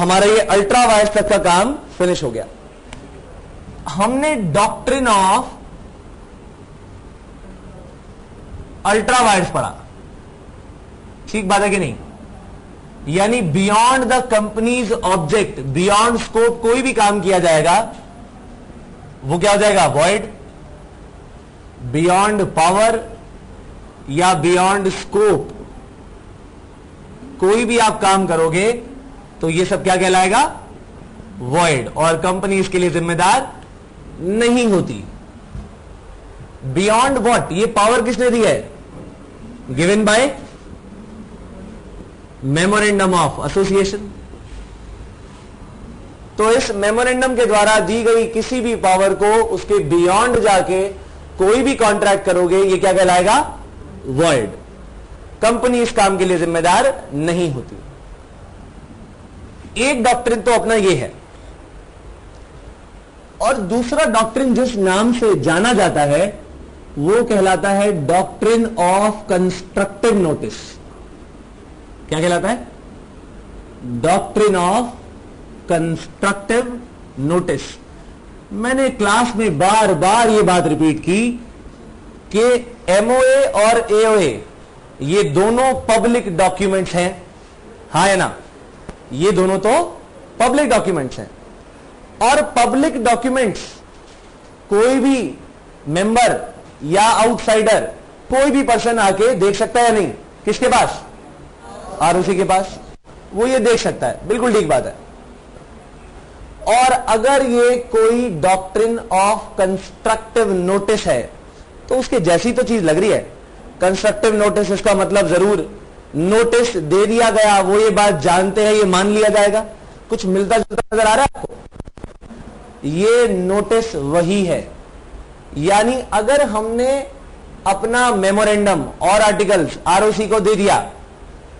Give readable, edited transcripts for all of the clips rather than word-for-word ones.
हमारा ये ultra vires तक का काम फिनिश हो गया। हमने डॉक्ट्रिन ऑफ अल्ट्रा वायर्स पढ़ा, ठीक बात है कि नहीं? यानी beyond the companies object, beyond scope कोई भी काम किया जाएगा वो क्या हो जाएगा? वॉइड। बियॉन्ड पावर या बियॉन्ड स्कोप कोई भी आप काम करोगे तो ये सब क्या कहलाएगा? वॉइड। और कंपनी इसके लिए जिम्मेदार नहीं होती। Beyond what? ये पावर किसने दी है? Given by memorandum of association. तो इस मेमोरेंडम के द्वारा दी गई किसी भी पावर को उसके बियॉन्ड जाके कोई भी कॉन्ट्रैक्ट करोगे, ये क्या कहलाएगा? वॉइड। कंपनी इस काम के लिए जिम्मेदार नहीं होती। एक डॉक्ट्रिन तो अपना ये है, और दूसरा डॉक्ट्रिन जिस नाम से जाना जाता है वो कहलाता है डॉक्ट्रिन ऑफ कंस्ट्रक्टिव नोटिस। क्या कहलाता है? Doctrine of constructive notice. मैंने क्लास में बार बार ये बात रिपीट की कि एमओए और एओए ये दोनों पब्लिक डॉक्यूमेंट्स हैं, हाँ है ना? ये दोनों तो पब्लिक डॉक्यूमेंट्स हैं, और पब्लिक डॉक्यूमेंट्स कोई भी मेंबर या आउटसाइडर, कोई भी पर्सन आके देख सकता है या नहीं? किसके पास? आरओसी के पास। वो ये देख सकता है, बिल्कुल ठीक बात है। और अगर ये कोई डॉक्ट्रिन ऑफ कंस्ट्रक्टिव नोटिस है तो उसके जैसी तो चीज लग रही है। कंस्ट्रक्टिव नोटिस, इसका मतलब जरूर नोटिस दे दिया गया, वो ये बात जानते हैं, ये मान लिया जाएगा। कुछ मिलता जुलता नजर आ रहा है आपको? ये नोटिस वही है। यानी अगर हमने अपना मेमोरेंडम और आर्टिकल्स आरओसी को दे दिया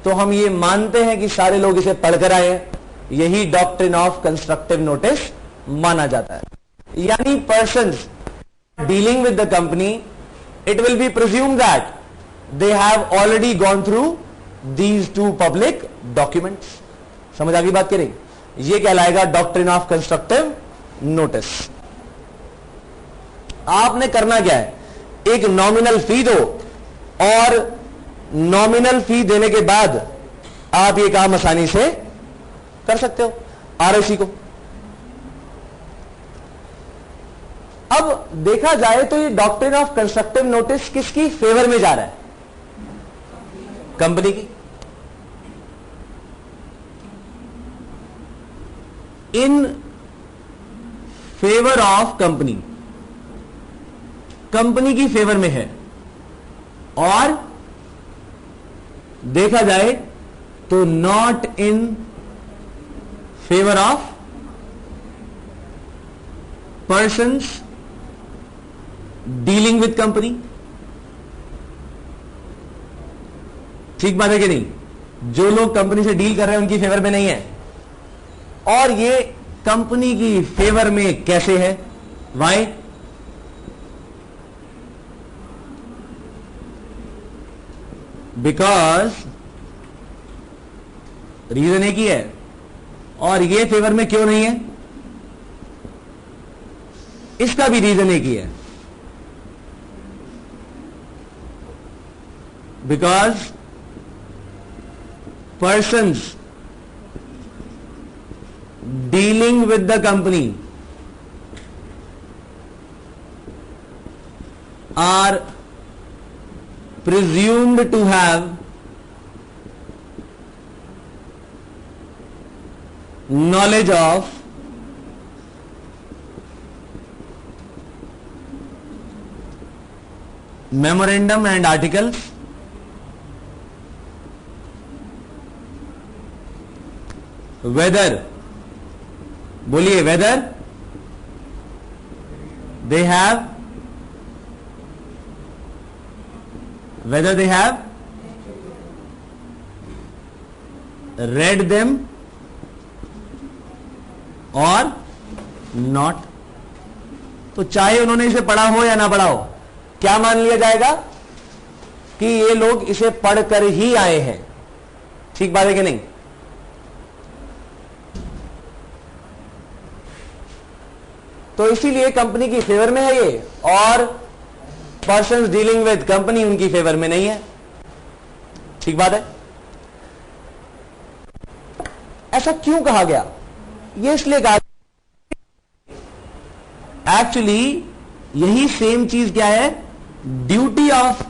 तो हम ये मानते हैं कि सारे लोग इसे पढ़कर आए हैं। यही डॉक्ट्रिन ऑफ कंस्ट्रक्टिव नोटिस माना जाता है। यानी persons dealing with the company, it will be presume that they have already gone through these two public documents. समझ आ गई बात करें? यह कहलाएगा डॉक्ट्रिन ऑफ कंस्ट्रक्टिव नोटिस। आपने करना क्या है? एक नॉमिनल फी दो, और नॉमिनल फी देने के बाद आप ये काम आसानी से कर सकते हो आरओसी को। अब देखा जाए तो ये डॉक्ट्रिन ऑफ कंस्ट्रक्टिव नोटिस किसकी फेवर में जा रहा है? कंपनी की। In favour of company, company की फेवर में है। और देखा जाए तो not in favour of persons dealing with company. ठीक बात है कि नहीं? जो लोग कंपनी से डील कर रहे हैं उनकी फेवर में नहीं है। और ये कंपनी की फेवर में कैसे है? वाई? बिकॉज रीजन एक ही है। और ये फेवर में क्यों नहीं है? इसका भी रीजन एक ही है। Because persons dealing with the company are presumed to have knowledge of memorandum and articles whether, बोलिए, whether they have read them or not। तो चाहे उन्होंने इसे पढ़ा हो या ना पढ़ा हो, क्या मान लिया जाएगा कि ये लोग इसे पढ़कर ही आए हैं। ठीक बात है कि नहीं? तो इसीलिए कंपनी की फेवर में है ये, और पर्सन्स डीलिंग विद कंपनी उनकी फेवर में नहीं है। ठीक बात है। ऐसा क्यों कहा गया? ये इसलिए कहा, एक्चुअली यही सेम चीज क्या है, duty of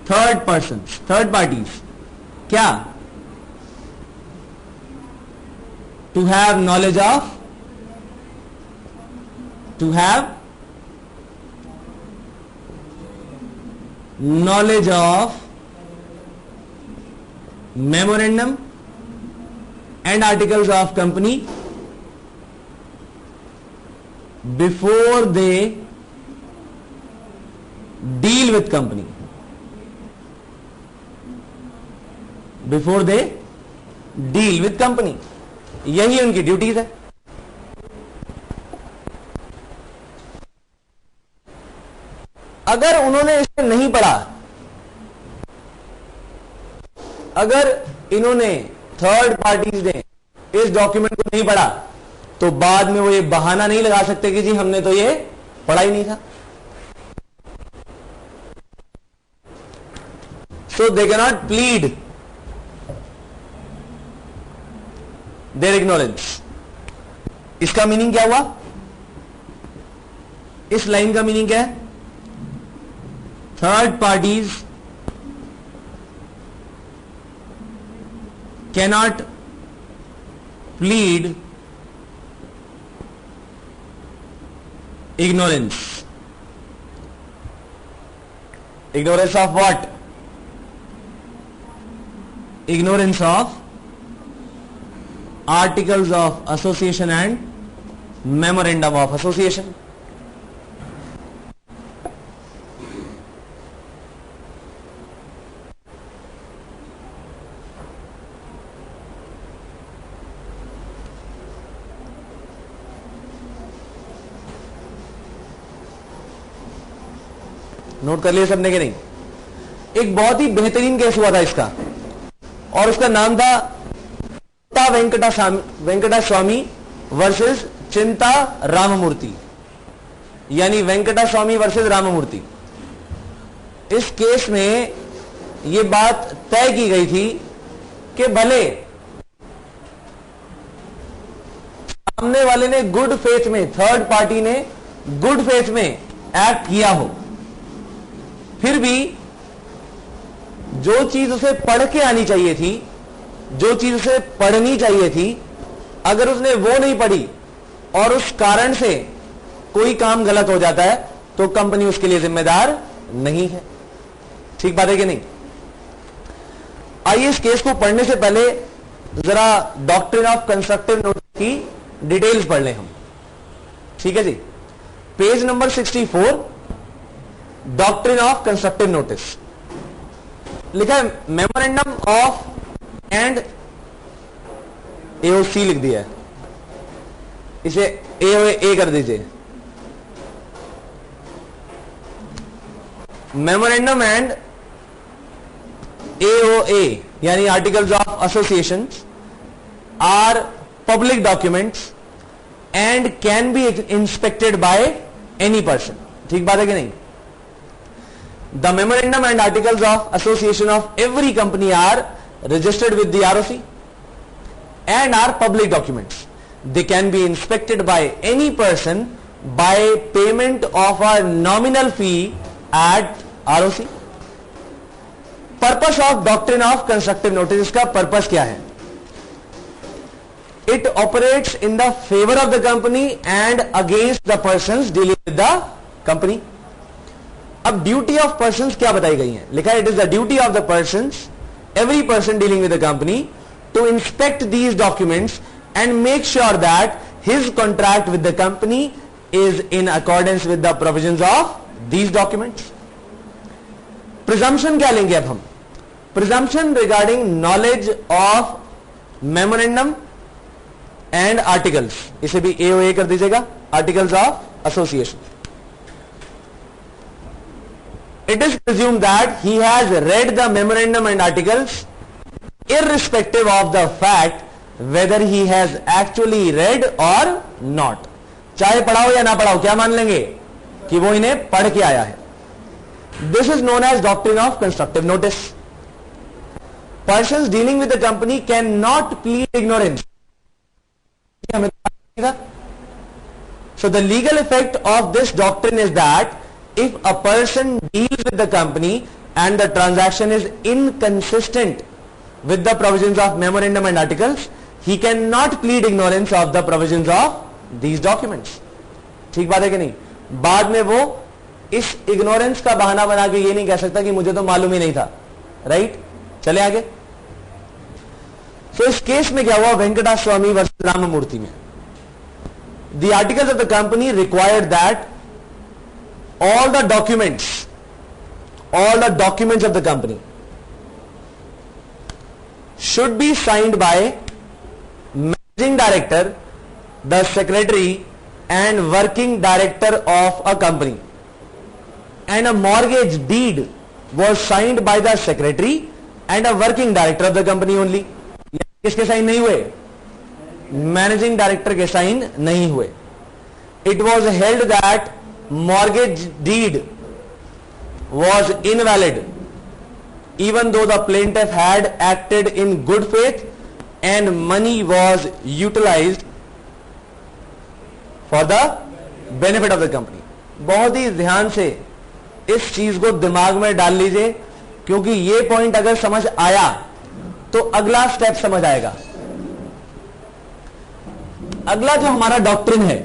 third person, third parties, क्या? To have knowledge of, to have knowledge of memorandum and articles of company before they deal with company, before they deal with company, यही उनकी duties है। अगर उन्होंने इसे नहीं पढ़ा, अगर इन्होंने थर्ड पार्टीज ने इस डॉक्यूमेंट को नहीं पढ़ा, तो बाद में वो ये बहाना नहीं लगा सकते कि जी हमने तो ये पढ़ा ही नहीं था। So they can not plead their ignorance. इसका मीनिंग क्या हुआ? इस लाइन का मीनिंग क्या है? Third parties cannot plead ignorance. Ignorance of what? Ignorance of articles of association and memorandum of association. Note कर लिया सबने कि नहीं? एक बहुत ही बेहतरीन केस हुआ था इसका, और उसका नाम था वेंकटा स्वामी वर्सेस चिंता राममूर्ति, यानी वेंकटा स्वामी वर्सेस राममूर्ति। इस केस में यह बात तय की गई थी कि भले सामने वाले ने गुड फेथ में, थर्ड पार्टी ने गुड फेथ में एक्ट किया हो, फिर भी जो चीज उसे पढ़ के आनी चाहिए थी, जो चीज उसे पढ़नी चाहिए थी, अगर उसने वो नहीं पढ़ी और उस कारण से कोई काम गलत हो जाता है, तो कंपनी उसके लिए जिम्मेदार नहीं है। ठीक बात है कि नहीं? आइए इस केस को पढ़ने से पहले जरा डॉक्ट्रिन ऑफ कंस्ट्रक्टिव नोटिस की डिटेल्स पढ़ लें हम। ठीक है जी, page number 64, doctrine of constructive notice लिखा है, मेमोरेंडम ऑफ एंड एओसी लिख दिया है, इसे ए कर दीजिए। मेमोरेंडम एंड एओए यानी articles of association are public documents and can be inspected by any person. ठीक बात है कि नहीं? The memorandum and articles of association of every company are registered with the ROC and are public documents. They can be inspected by any person by payment of a nominal fee at ROC. Purpose of doctrine of constructive notice, इसका purpose क्या है? It operates in the favor of the company and against the persons dealing with the company. अब duty of persons क्या बताई गई है? लिखा है, it is the duty of the persons, every person dealing with the company, to inspect these documents and make sure that his contract with the company is in accordance with the provisions of these documents. Presumption क्या लेंगे अब हम? Presumption regarding knowledge of memorandum and articles, इसे भी AOA कर दीजिएगा, articles of association. It is presumed that he has read the memorandum and articles irrespective of the fact weather he has actually red और not. चाहे पढ़ाओ या ना पढ़ाओ, क्या मान लेंगे कि वो इन्हें पढ़ के आया है। This is known as doctrine of constructive notice. Persons dealing with the company can not plead ignorance. So the legal effect of this doctrine is that if a person deals with the company and the transaction is inconsistent with the provisions of memorandum and articles, he cannot plead ignorance of the provisions of these documents. ठीक बात है कि नहीं? बाद में वो इस ignorance का बहाना बना के ये नहीं कह सकता कि मुझे तो मालूम ही नहीं था। राइट? चले आगे। So इस केस में क्या हुआ? वेंकटा स्वामी वर्सेस राममूर्ति में the articles of the company required that all the documents of the company should be signed by managing director, the secretary and working director of a company, and a mortgage deed was signed by the secretary and a working director of the company only. किसके sign नहीं हुए? Managing director के sign नहीं हुए। It was held that mortgage deed was invalid even though the plaintiff had acted in good faith and money was utilised for the benefit of the company. बहुत ही ध्यान से इस चीज को दिमाग में डाल लीजिए, क्योंकि ये पॉइंट अगर समझ आया तो अगला स्टेप समझ आएगा। अगला जो हमारा डॉक्ट्रिन है